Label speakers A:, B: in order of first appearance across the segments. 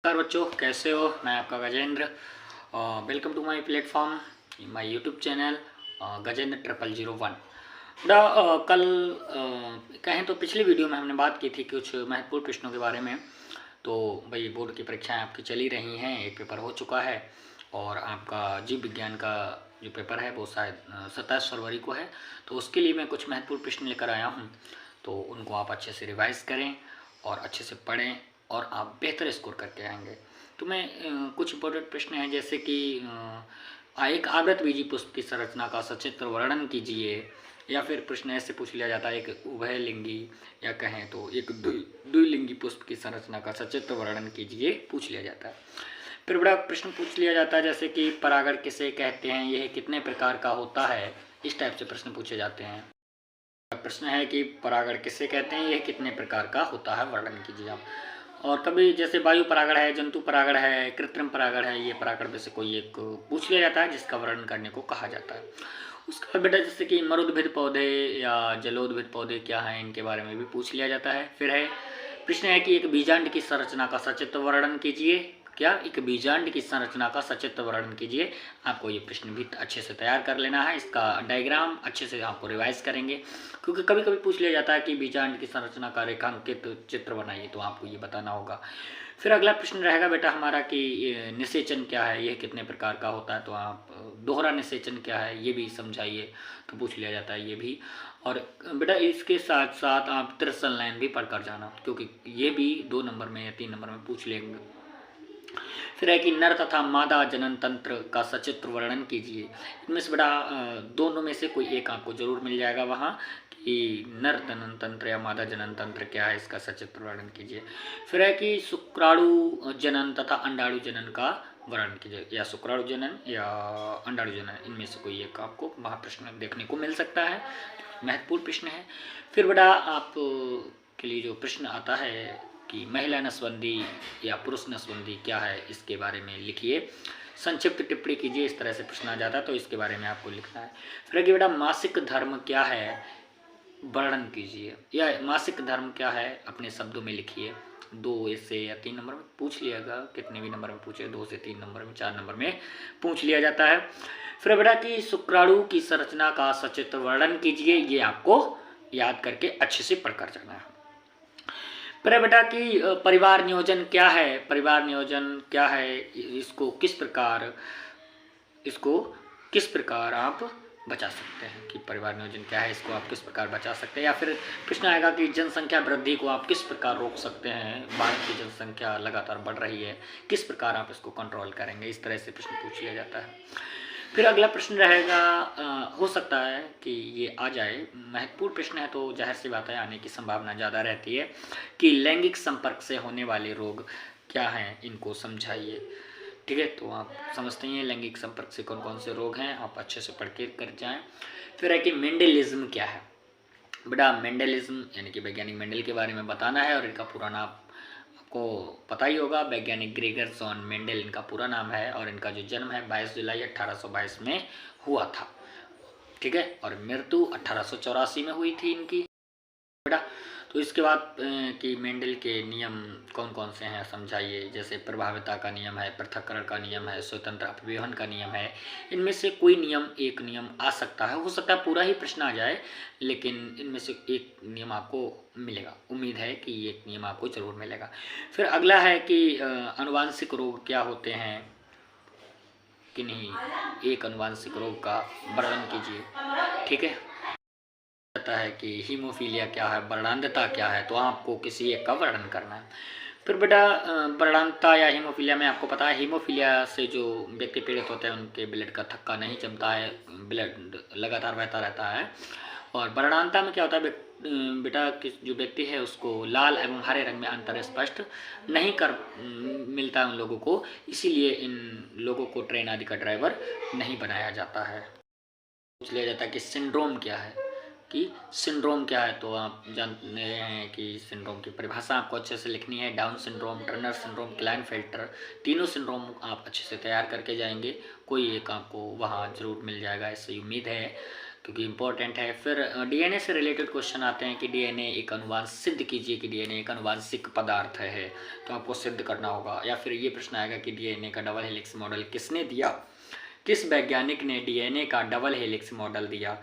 A: नमस्कार बच्चों, कैसे हो? मैं आपका Gajendra. Welcome to my platform, my YouTube channel Gajendra 0001। कल कहें तो पिछली वीडियो में हमने बात की थी कुछ महत्वपूर्ण प्रश्नों के बारे में। तो भाई, बोर्ड की परीक्षाएं आपकी चली रही हैं, एक पेपर हो चुका है और आपका जीव विज्ञान का जो पेपर है वो शायद 27 फरवरी को है। तो उसके लिए मैं कुछ महत्वपूर्ण प्रश्न लेकर आया हूँ, तो उनको आप अच्छे से रिवाइज़ करें और अच्छे से पढ़ें और आप बेहतर स्कोर करके आएंगे। तो मैं कुछ इंपॉर्टेंट प्रश्न हैं, जैसे कि एक आवृतबीजी पुष्प की संरचना का सचित्र वर्णन कीजिए, या फिर प्रश्न ऐसे पूछ लिया जाता है एक उभयलिंगी या कहें तो एक द्विलिंगी पुष्प की संरचना का सचित्र वर्णन कीजिए, पूछ लिया जाता है। फिर बड़ा प्रश्न पूछ लिया जाता है जैसे कि परागण किसे कहते हैं, यह कितने प्रकार का होता है, इस टाइप से प्रश्न पूछे जाते हैं। प्रश्न है कि परागण किसे कहते हैं, यह कितने प्रकार का होता है, वर्णन कीजिए आप। और कभी जैसे वायु परागण है, जंतु परागण है, कृत्रिम परागण है, ये परागण में से कोई एक पूछ लिया जाता है जिसका वर्णन करने को कहा जाता है। उसका बाद बेटा जैसे कि मरुद्भिद पौधे या जलोद्भिद पौधे क्या हैं, इनके बारे में भी पूछ लिया जाता है। फिर है प्रश्न है कि एक बीजांड की संरचना का सचित्र वर्णन कीजिए। क्या एक बीजांड की संरचना का सचित्र वर्णन कीजिए। आपको ये प्रश्न भी अच्छे से तैयार कर लेना है, इसका डायग्राम अच्छे से आपको रिवाइज करेंगे, क्योंकि कभी कभी पूछ लिया जाता है कि बीजांड की संरचना का रेखांकित चित्र बनाइए, तो आपको ये बताना होगा। फिर अगला प्रश्न रहेगा बेटा हमारा कि निषेचन क्या है, यह कितने प्रकार का होता है, तो आप दोहरा निषेचन क्या है ये भी समझाइए, तो पूछ लिया जाता है ये भी। और बेटा इसके साथ साथ आप त्रिसल लाइन भी पढ़कर जाना, क्योंकि ये भी 2 नंबर में या 3 नंबर में पूछ लेंगे। फिर है कि नर तथा मादा जनन तंत्र का सचित्र वर्णन कीजिए। इनमें से बेटा दोनों में से कोई एक आपको जरूर मिल जाएगा वहाँ कि नर जनन तंत्र या मादा जनन तंत्र क्या है, इसका सचित्र वर्णन कीजिए। फिर है कि शुक्राणु जनन तथा अंडाणु जनन का वर्णन कीजिए, या शुक्राणु जनन या अंडाणु जनन, इनमें से कोई एक आपको वहाँ प्रश्न देखने को मिल सकता है, महत्वपूर्ण प्रश्न है। फिर बेटा आप के लिए जो प्रश्न आता है कि महिला नसबंदी या पुरुष नसबंदी क्या है, इसके बारे में लिखिए, संक्षिप्त टिप्पणी कीजिए, इस तरह से प्रश्न आ जाता है, तो इसके बारे में आपको लिखना है। फिर कि बेटा मासिक धर्म क्या है, वर्णन कीजिए, या मासिक धर्म क्या है अपने शब्दों में लिखिए। 2 से या 3 नंबर में पूछ लिएगा, कितने भी नंबर में पूछे, 2 से 3 नंबर में, 4 नंबर में पूछ लिया जाता है। फिर बेटा कि शुक्राणु की संरचना का सचित्र वर्णन कीजिए, ये आपको याद करके अच्छे से पढ़कर जाना है। फिर बेटा कि परिवार नियोजन क्या है, परिवार नियोजन क्या है, इसको किस प्रकार आप बचा सकते हैं, कि परिवार नियोजन क्या है, इसको आप किस प्रकार बचा सकते हैं। या फिर प्रश्न आएगा कि जनसंख्या वृद्धि को आप किस प्रकार रोक सकते हैं, भारत की जनसंख्या लगातार बढ़ रही है, किस प्रकार आप इसको कंट्रोल करेंगे, इस तरह से प्रश्न पूछ लिया जाता है। फिर अगला प्रश्न रहेगा, हो सकता है कि ये आ जाए, महत्वपूर्ण प्रश्न है तो जाहिर सी बात है आने की संभावना ज़्यादा रहती है, कि लैंगिक संपर्क से होने वाले रोग क्या हैं, इनको समझाइए। ठीक है, तो आप समझते हैं लैंगिक संपर्क से कौन कौन से रोग हैं, आप अच्छे से पढ़ के कर जाएं। फिर है कि मेंडलिज्म क्या है। बेटा मेंडलिज्म यानी कि वैज्ञानिक मेंडल के बारे में बताना है, और इनका पूरा नाम आपको पता ही होगा, वैज्ञानिक ग्रेगर जॉन मेंडल इनका पूरा नाम है, और इनका जो जन्म है 22 जुलाई 1822 में हुआ था। ठीक है, और मृत्यु 1884 में हुई थी इनकी बेटा। तो इसके बाद कि मेंडल के नियम कौन कौन से हैं समझाइए, जैसे प्रभाविता का नियम है, पृथक्करण का नियम है, स्वतंत्र अपव्यवहन का नियम है। इनमें से कोई एक नियम आ सकता है, हो सकता है पूरा ही प्रश्न आ जाए, लेकिन इनमें से एक नियम आपको मिलेगा, उम्मीद है कि एक नियम आपको जरूर मिलेगा। फिर अगला है कि अनुवांशिक रोग क्या होते हैं, कि नहीं एक अनुवांशिक रोग का वर्णन कीजिए। ठीक है, है कि हीमोफीलिया क्या है, वर्णांधता क्या है, तो आपको किसी एक का वर्णन करना है। फिर बेटा वर्णांधता या हीमोफीलिया में आपको पता है, हीमोफीलिया से जो व्यक्ति पीड़ित होते हैं उनके ब्लड का थक्का नहीं जमता है, ब्लड लगातार बहता रहता है। और वर्णांधता में क्या होता है बेटा, कि जो व्यक्ति है उसको लाल एवं हरे रंग में अंतर स्पष्ट नहीं कर मिलता है उन लोगों को, इसीलिए इन लोगों को ट्रेन आदि का ड्राइवर नहीं बनाया जाता है। पूछ लिया जाता है कि सिंड्रोम क्या है, कि सिंड्रोम क्या है, तो आप जानते हैं कि सिंड्रोम की परिभाषा आपको अच्छे से लिखनी है। Down syndrome, Turner syndrome, Klinefelter, तीनों सिंड्रोम आप अच्छे से तैयार करके जाएंगे, कोई एक आपको वहाँ जरूर मिल जाएगा, ऐसी उम्मीद है, क्योंकि इम्पोर्टेंट है। फिर डीएनए से रिलेटेड क्वेश्चन आते हैं कि डीएनए एक अनुवांश, सिद्ध कीजिए कि डीएनए एक अनुवांशिक पदार्थ है, तो आपको सिद्ध करना होगा। या फिर ये प्रश्न आएगा कि डीएनए का डबल हेलिक्स मॉडल किसने दिया, किस वैज्ञानिक ने डीएनए का डबल हेलिक्स मॉडल दिया।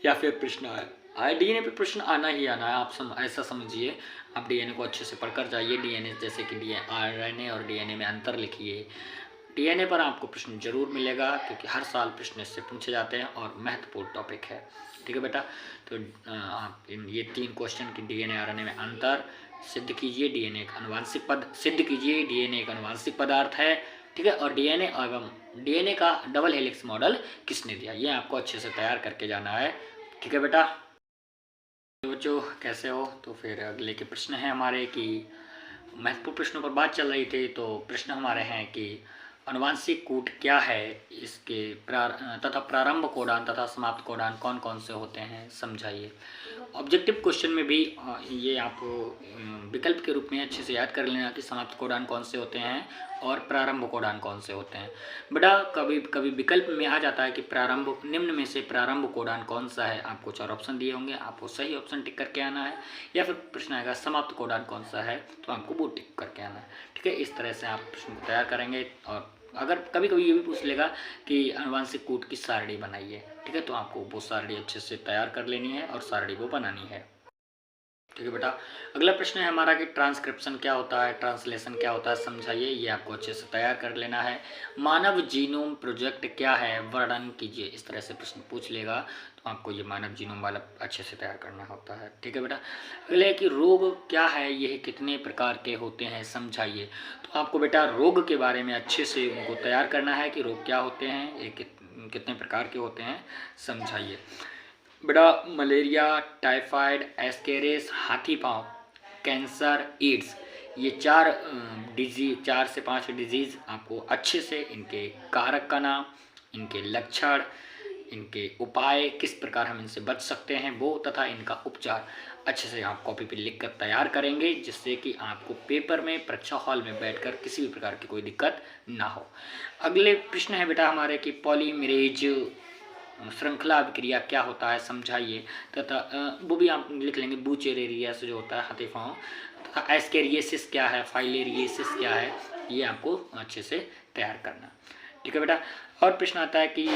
A: या फिर प्रश्न आए, डीएनए पे प्रश्न आना ही आना है, आप ऐसा समझिए। आप डीएनए को अच्छे से पढ़कर जाइए। डीएनए जैसे कि आरएनए और डीएनए में अंतर लिखिए। डीएनए पर आपको प्रश्न जरूर मिलेगा, क्योंकि हर साल प्रश्न इससे पूछे जाते हैं और महत्वपूर्ण टॉपिक है। ठीक है बेटा, तो आप ये 3 क्वेश्चन की डीएनए आरएनए में अंतर, सिद्ध कीजिए डीएनए एक अनुवांशिक सिद्ध कीजिए डीएनए एक अनुवांशिक पदार्थ है। ठीक है, और डीएनए एवं डीएनए का डबल हेलिक्स मॉडल किसने दिया, ये आपको अच्छे से तैयार करके जाना है। ठीक है बेटा, तो बच्चों कैसे हो। तो फिर अगले के प्रश्न हैं हमारे कि महत्वपूर्ण प्रश्नों पर बात चल रही थी। तो प्रश्न हमारे हैं कि अनुवांशिक कूट क्या है, इसके तथा प्रारंभ कोडान तथा समाप्त कोडान कौन कौन से होते हैं, समझाइए। ऑब्जेक्टिव क्वेश्चन में भी ये आपको विकल्प के रूप में अच्छे से याद कर लेना कि समाप्त कोडान कौन से होते हैं और प्रारंभ कोडान कौन से होते हैं। बेटा कभी कभी विकल्प में आ जाता है कि प्रारंभ, निम्न में से प्रारंभ कोडान कौन सा है, आपको 4 ऑप्शन दिए होंगे, आपको सही ऑप्शन टिक करके आना है। या फिर प्रश्न आएगा समाप्त कोडान कौन सा है, तो आपको वो टिक करके आना है। ठीक है, इस तरह से आप प्रश्न को तैयार करेंगे। और अगर कभी कभी ये भी पूछ लेगा कि अनुवांशिक कूट की सारणी बनाइए, ठीक है, तो आपको वो सारणी अच्छे से तैयार कर लेनी है और सारणी वो बनानी है। ठीक है बेटा, अगला प्रश्न है हमारा कि ट्रांसक्रिप्शन क्या होता है, ट्रांसलेशन क्या होता है, समझाइए। ये आपको अच्छे से तैयार कर लेना है। मानव जीनोम प्रोजेक्ट क्या है, वर्णन कीजिए। इस तरह से प्रश्न पूछ लेगा, तो आपको ये मानव जीनोम वाला अच्छे से तैयार करना होता है। ठीक है बेटा, अगले कि रोग क्या है, यह कितने प्रकार के होते हैं, समझाइए। तो आपको बेटा रोग के बारे में अच्छे से उनको तैयार करना है कि रोग क्या होते हैं, ये कितने प्रकार के होते हैं, समझाइए। बेटा मलेरिया, टाइफाइड, एस्केरिस, हाथी पाँव, कैंसर, एड्स, ये 4 से 5 डिजीज़ आपको अच्छे से इनके कारक का नाम, इनके लक्षण, इनके उपाय, किस प्रकार हम इनसे बच सकते हैं वो, तथा इनका उपचार अच्छे से आप कॉपी पे लिख कर तैयार करेंगे, जिससे कि आपको पेपर में, परीक्षा हॉल में बैठकर किसी भी प्रकार की कोई दिक्कत ना हो। अगले प्रश्न है बेटा हमारे कि पॉलीमरेज श्रृंखला अभिक्रिया क्या होता है, समझाइए। तथा वो भी आप लिख लेंगे, बूचेरेरिया से जो होता है हाथी पाँव, तथा एस्केरियसिस क्या है, फाइलेरियसिस क्या है, ये आपको अच्छे से तैयार करना। ठीक है बेटा, और प्रश्न आता है कि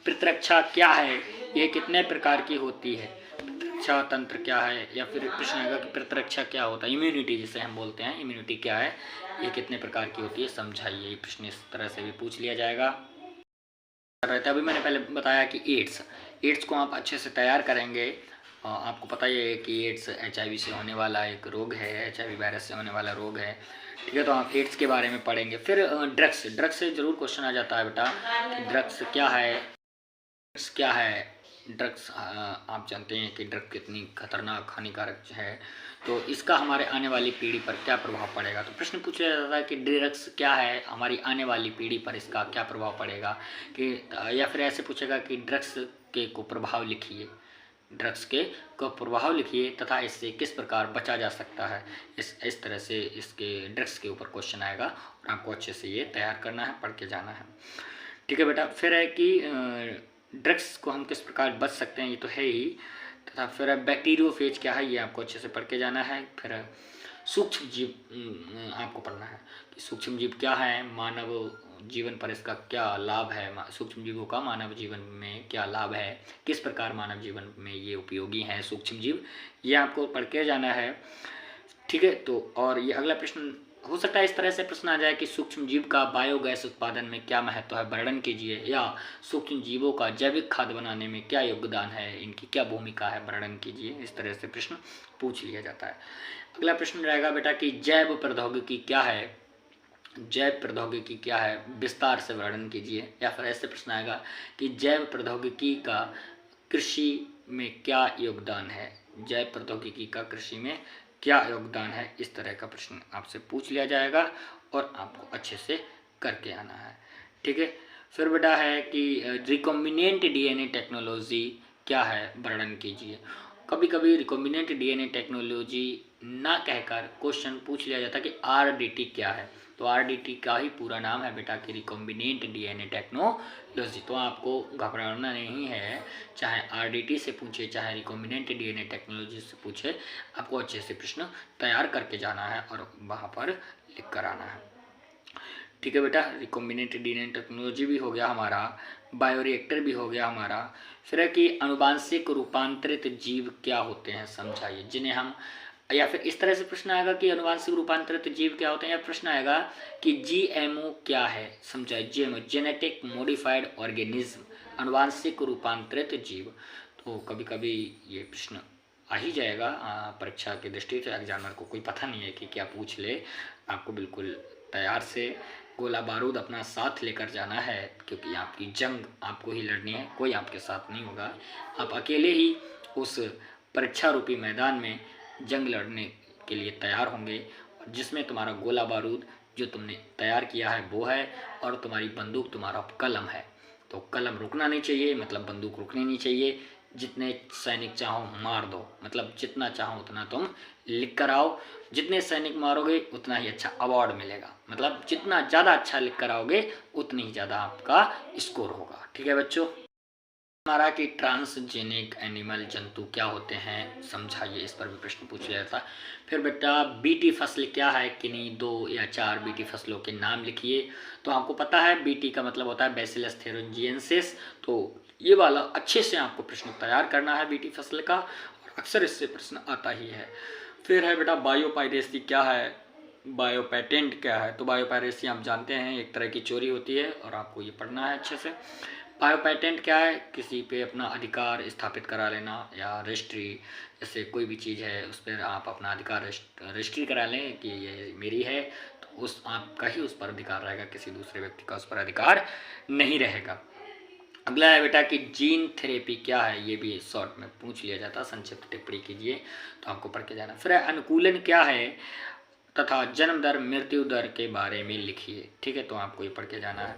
A: प्रतिरक्षा क्या है, ये कितने प्रकार की होती है, प्रतिरक्षा तंत्र क्या है। या फिर प्रश्न आएगा कि प्रतिरक्षा क्या होता है, इम्यूनिटी जिसे हम बोलते हैं, इम्यूनिटी क्या है, ये कितने प्रकार की होती है, समझाइए। ये प्रश्न इस तरह से भी पूछ लिया जाएगा। रहता है, अभी मैंने पहले बताया कि एड्स को आप अच्छे से तैयार करेंगे। आपको पता ही है कि एड्स HIV से होने वाला एक रोग है, HIV वायरस से होने वाला रोग है। ठीक है, तो आप एड्स के बारे में पढ़ेंगे। फिर ड्रग्स से ज़रूर क्वेश्चन आ जाता है बेटा कि ड्रग्स क्या है। ड्रग्स आप जानते हैं कि ड्रग कितनी खतरनाक, हानिकारक है, तो इसका हमारे आने वाली पीढ़ी पर क्या प्रभाव पड़ेगा। तो प्रश्न पूछा जाता है कि ड्रग्स क्या है, हमारी आने वाली पीढ़ी पर इसका क्या प्रभाव पड़ेगा। कि या फिर ऐसे पूछेगा कि ड्रग्स के को प्रभाव लिखिए, ड्रग्स के को प्रभाव लिखिए तथा इससे किस प्रकार बचा जा सकता है। इस तरह से इसके ड्रग्स के ऊपर क्वेश्चन आएगा और आपको अच्छे से ये तैयार करना है, पढ़ के जाना है। ठीक है बेटा, फिर है कि ड्रग्स को हम किस प्रकार बच सकते हैं, ये तो है ही, तथा फिर बैक्टीरियोफेज क्या है, ये आपको अच्छे से पढ़ के जाना है। फिर सूक्ष्म जीव आपको पढ़ना है कि सूक्ष्म जीव क्या है, मानव जीवन पर इसका क्या लाभ है, सूक्ष्म जीवों का मानव जीवन में क्या लाभ है, किस प्रकार मानव जीवन में ये उपयोगी हैं सूक्ष्म जीव, ये आपको पढ़ के जाना है। ठीक है, तो और ये अगला प्रश्न हो सकता है इस तरह से प्रश्न आ जाए कि सूक्ष्म जीव का बायोगैस उत्पादन में क्या महत्व है, वर्णन कीजिए। या सूक्ष्म जीवों का जैविक खाद बनाने में क्या योगदान है, इनकी क्या भूमिका है, वर्णन कीजिए। इस तरह से प्रश्न पूछ लिया जाता है। अगला प्रश्न रहेगा बेटा कि जैव प्रौद्योगिकी क्या है, जैव प्रौद्योगिकी क्या है, विस्तार से वर्णन कीजिए। या फिर ऐसे प्रश्न आएगा कि जैव प्रौद्योगिकी का कृषि में क्या योगदान है, जैव प्रौद्योगिकी का कृषि में क्या योगदान है। इस तरह का प्रश्न आपसे पूछ लिया जाएगा और आपको अच्छे से करके आना है। ठीक है, फिर बेटा है कि रिकॉम्बिनेंट डीएनए टेक्नोलॉजी क्या है, वर्णन कीजिए। कभी कभी रिकॉम्बिनेंट डीएनए टेक्नोलॉजी ना कहकर क्वेश्चन पूछ लिया जाता है कि RDT क्या है। तो RDT का ही पूरा नाम है बेटा कि रिकॉम्बिनेंट DNA टेक्नोलॉजी। तो आपको घबराना नहीं है, चाहे RDT से पूछे चाहे रिकॉम्बिनेंट DNA टेक्नोलॉजी से पूछे, आपको अच्छे से प्रश्न तैयार करके जाना है और वहाँ पर लिख कर आना है। ठीक है बेटा, रिकॉम्बिनेंट DNA टेक्नोलॉजी भी हो गया हमारा, बायोरिएक्टर भी हो गया हमारा। फिर है कि अनुवांशिक रूपांतरित जीव क्या होते हैं समझाइए, जिन्हें हम, या फिर इस तरह से प्रश्न आएगा कि अनुवांशिक रूपांतरित जीव क्या होते हैं, या प्रश्न आएगा कि GMO क्या है समझाइए। GMO जेनेटिक मॉडिफाइड ऑर्गेनिज्म, अनुवांशिक रूपांतरित जीव। तो कभी कभी ये प्रश्न आ ही जाएगा परीक्षा की दृष्टि से। एग्जामिनर को कोई पता नहीं है कि क्या पूछ ले, आपको बिल्कुल तैयार से गोला बारूद अपना साथ लेकर जाना है, क्योंकि आपकी जंग आपको ही लड़नी है, कोई आपके साथ नहीं होगा। आप अकेले ही उस परीक्षा रूपी मैदान में जंग लड़ने के लिए तैयार होंगे, और जिसमें तुम्हारा गोला बारूद जो तुमने तैयार किया है वो है, और तुम्हारी बंदूक तुम्हारा कलम है। तो कलम रुकना नहीं चाहिए, मतलब बंदूक रुकनी नहीं चाहिए। जितने सैनिक चाहो मार दो, मतलब जितना चाहो उतना तुम लिख कर आओ। जितने सैनिक मारोगे उतना ही अच्छा अवार्ड मिलेगा, मतलब जितना ज़्यादा अच्छा लिख कर आओगे उतनी ही ज़्यादा आपका स्कोर होगा। ठीक है बच्चों, हमारा कि ट्रांसजेनिक एनिमल जंतु क्या होते हैं समझाइए, इस पर भी प्रश्न पूछा जाता है। फिर बेटा बीटी फसल क्या है, किन्हीं 2 या 4 बीटी फसलों के नाम लिखिए। तो आपको पता है बीटी का मतलब होता है बैसिलस थेरोजिएंसिस। तो ये वाला अच्छे से आपको प्रश्न तैयार करना है बीटी फसल का, और अक्सर इससे प्रश्न आता ही है। फिर है बेटा बायोपायरेसी क्या है, बायोपेटेंट क्या है। तो बायोपायरेसी आप जानते हैं एक तरह की चोरी होती है, और आपको ये पढ़ना है अच्छे से। बायोपेटेंट क्या है, किसी पे अपना अधिकार स्थापित करा लेना, या रजिस्ट्री, जैसे कोई भी चीज़ है उस पर आप अपना अधिकार रजिस्ट्री करा लें कि ये मेरी है, तो उस आपका ही उस पर अधिकार रहेगा, किसी दूसरे व्यक्ति का उस पर अधिकार नहीं रहेगा। अगला है बेटा कि जीन थेरेपी क्या है, ये भी शॉर्ट में पूछ लिया जाता है, संक्षिप्त टिप्पणी कीजिए, तो आपको पढ़ के जाना। फिर अनुकूलन क्या है तथा जन्म दर मृत्यु दर के बारे में लिखिए। ठीक है, तो आपको ये पढ़ के जाना है।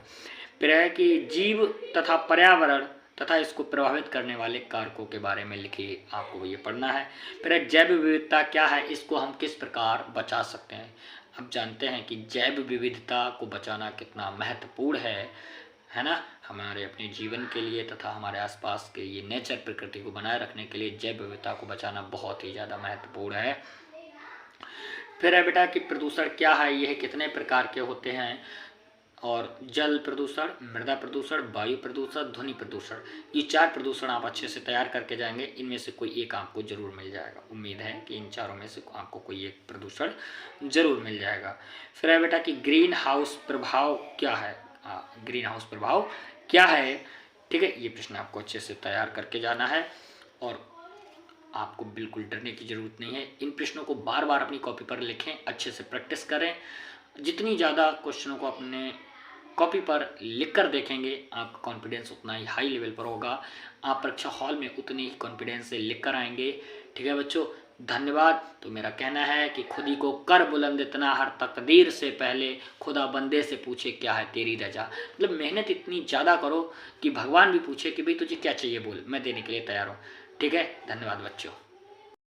A: फिर है कि जीव तथा पर्यावरण तथा इसको प्रभावित करने वाले कारकों के बारे में लिखिए, आपको ये पढ़ना है। फिर है जैव विविधता क्या है, इसको हम किस प्रकार बचा सकते हैं। अब जानते हैं कि जैव विविधता को बचाना कितना महत्वपूर्ण है ना, हमारे अपने जीवन के लिए तथा हमारे आसपास के ये नेचर प्रकृति को बनाए रखने के लिए जैव विविधता को बचाना बहुत ही ज़्यादा महत्वपूर्ण है। फिर है बेटा कि प्रदूषण क्या है, यह कितने प्रकार के होते हैं, और जल प्रदूषण, मृदा प्रदूषण, वायु प्रदूषण, ध्वनि प्रदूषण, ये 4 प्रदूषण आप अच्छे से तैयार करके जाएंगे। इनमें से कोई एक आपको जरूर मिल जाएगा, उम्मीद है कि इन चारों में से आपको कोई एक प्रदूषण जरूर मिल जाएगा। फिर है बेटा कि ग्रीन हाउस प्रभाव क्या है, ग्रीन हाउस प्रभाव क्या है। ठीक है, ये प्रश्न आपको अच्छे से तैयार करके जाना है, और आपको बिल्कुल डरने की ज़रूरत नहीं है। इन प्रश्नों को बार बार अपनी कॉपी पर लिखें, अच्छे से प्रैक्टिस करें। जितनी ज़्यादा क्वेश्चनों को अपने कॉपी पर लिख कर देखेंगे, आपका कॉन्फिडेंस उतना ही हाई लेवल पर होगा, आप परीक्षा हॉल में उतनी ही कॉन्फिडेंस से लिख कर आएंगे। ठीक है बच्चों, धन्यवाद। तो मेरा कहना है कि खुद ही को कर बुलंद इतना, हर तकदीर से पहले खुदा बंदे से पूछे क्या है तेरी रजा। मतलब मेहनत इतनी ज़्यादा करो कि भगवान भी पूछे कि भाई तुझे क्या चाहिए बोल, मैं देने के लिए तैयार हूँ। ठीक है, धन्यवाद बच्चों।